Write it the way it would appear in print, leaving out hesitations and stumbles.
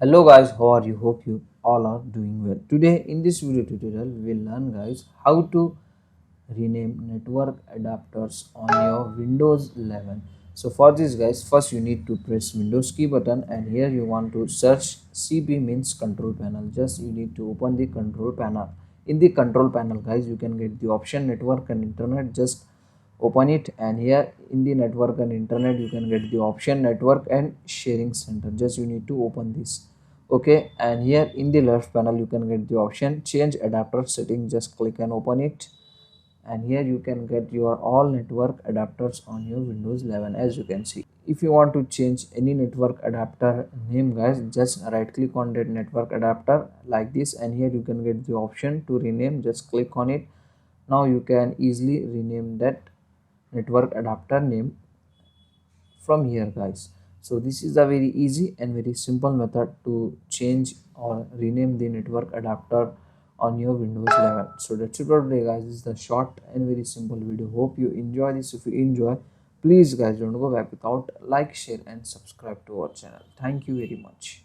Hello guys, how are you? Hope you all are doing well. Today in this video tutorial we will learn guys how to rename network adapters on your Windows 11. So for this guys, first you need to press Windows key button and here you want to search CP means control panel. Just you need to open the control panel. In the control panel guys, you can get the option network and internet. Just open it and here in the network and internet you can get the option network and sharing center. Just you need to open this. Okay, and here in the left panel you can get the option change adapter setting. Just click and open it, and here you can get your all network adapters on your Windows 11. As you can see, if you want to change any network adapter name guys, just right click on that network adapter like this, and here you can get the option to rename. Just click on it. Now you can easily rename that network adapter name from here guys. So this is a very easy and very simple method to change or rename the network adapter on your Windows 11. So that's it for today guys. This is the short and very simple video. Hope you enjoy this. If you enjoy, please guys don't go back without like, share and subscribe to our channel. Thank you very much.